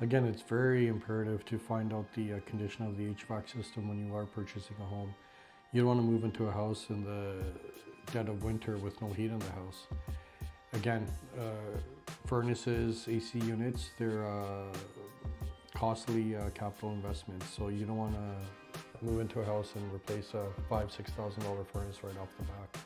Again, it's very imperative to find out the condition of the HVAC system when you are purchasing a home. You don't want to move into a house in the dead of winter with no heat in the house. Again, furnaces, AC units, they're costly capital investments, so you don't want to move into a house and replace a $5,000–6,000 furnace right off the bat.